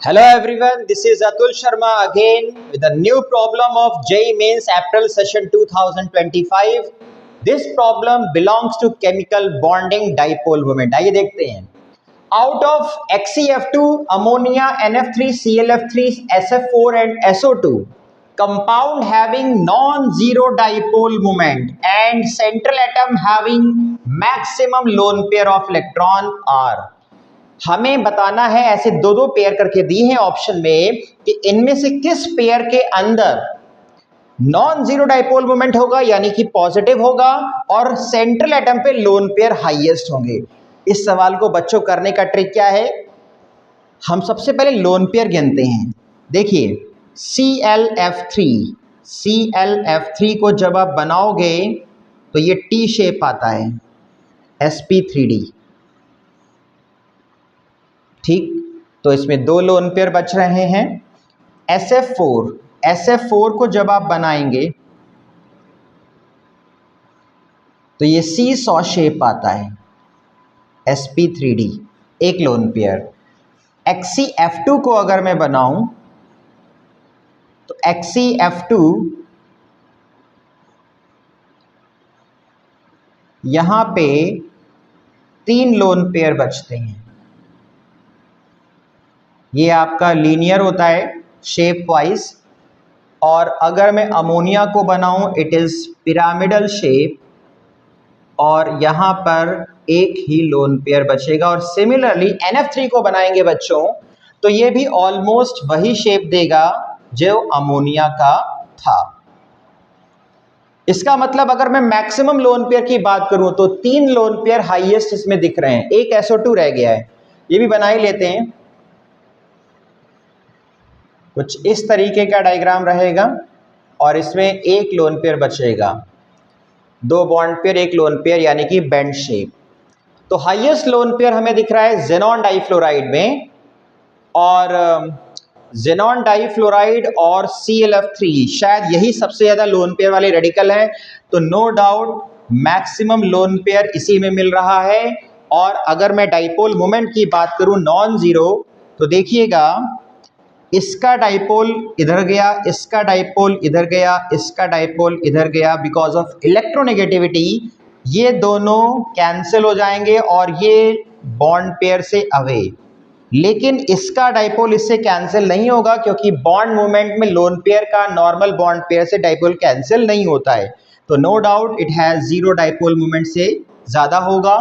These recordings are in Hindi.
Hello everyone, this is Atul Sharma again with a new problem of JEE Mains April session 2025. This problem belongs to chemical bonding dipole moment. आइए देखते हैं. Out of XeF2, ammonia, NF3, ClF3, SF4 and SO2, compound having non-zero dipole moment and central atom having maximum lone pair of electron are. हमें बताना है, ऐसे दो दो पेयर करके दिए हैं ऑप्शन में कि इनमें से किस पेयर के अंदर नॉन जीरो डाइपोल मोमेंट होगा यानी कि पॉजिटिव होगा और सेंट्रल एटम पे लोन पेयर हाईएस्ट होंगे. इस सवाल को बच्चों करने का ट्रिक क्या है, हम सबसे पहले लोन पेयर गिनते हैं. देखिए ClF3 को जब आप बनाओगे तो ये टी शेप आता है, sp3d. ठीक, तो इसमें दो लोन पेयर बच रहे हैं. SF4 को जब आप बनाएंगे तो ये सी सॉ शेप आता है, sp3d, एक लोन पेयर. XeF2 को अगर मैं बनाऊं तो XeF2 यहां पे तीन लोन पेयर बचते हैं. ये आपका लीनियर होता है शेप वाइज, और अगर मैं अमोनिया को बनाऊं इट इज़ पिरामिडल शेप और यहाँ पर एक ही लोन पेयर बचेगा. और सिमिलरली NF3 को बनाएंगे बच्चों तो ये भी ऑलमोस्ट वही शेप देगा जो अमोनिया का था. इसका मतलब अगर मैं मैक्सिमम लोन पेयर की बात करूं तो तीन लोन पेयर हाईएस्ट इसमें दिख रहे हैं, एक SO2 रह गया है. ये भी बना ही लेते हैं. कुछ इस तरीके का डायग्राम रहेगा और इसमें एक लोन पेयर बचेगा, दो बॉन्ड पेयर एक लोन पेयर यानी कि बेंड शेप. तो हाईएस्ट लोन पेयर हमें दिख रहा है जेनॉन डाइफ्लोराइड में, और जेनॉन डाइफ्लोराइड और ClF3 शायद यही सबसे ज़्यादा लोन पेयर वाले रेडिकल हैं. तो no doubt maximum lone pair इसी में मिल रहा है. और अगर मैं डाइपोल मोमेंट की बात करूं नॉन जीरो, तो देखिएगा इसका डाइपोल इधर गया, इसका डाइपोल इधर गया, इसका डाइपोल इधर गया. बिकॉज ऑफ इलेक्ट्रोनेगेटिविटी ये दोनों कैंसिल हो जाएंगे और ये बॉन्ड पेयर से अवे. लेकिन इसका डाइपोल इससे कैंसिल नहीं होगा क्योंकि बॉन्ड मोमेंट में लोन पेयर का नॉर्मल बॉन्ड पेयर से डाइपोल कैंसिल नहीं होता है. तो no doubt it has zero dipole moment से ज़्यादा होगा.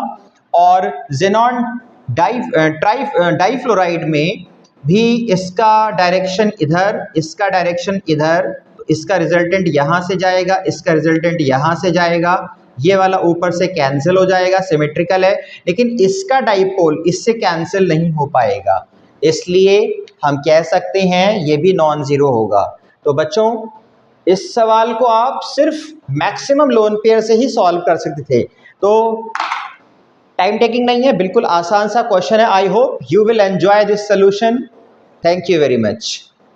और जेनॉन डाइफ्लोराइड में भी इसका डायरेक्शन इधर, इसका डायरेक्शन इधर, तो इसका रिजल्टेंट यहाँ से जाएगा, इसका रिजल्टेंट यहाँ से जाएगा, ये वाला ऊपर से कैंसिल हो जाएगा, सिमेट्रिकल है. लेकिन इसका डाइपोल इससे कैंसिल नहीं हो पाएगा, इसलिए हम कह सकते हैं ये भी नॉन जीरो होगा. तो बच्चों इस सवाल को आप सिर्फ मैक्सिमम लोन पेयर से ही सॉल्व कर सकते थे. तो टाइम टेकिंग नहीं है, बिल्कुल आसान सा क्वेश्चन है. I hope you will enjoy this solution. Thank you very much.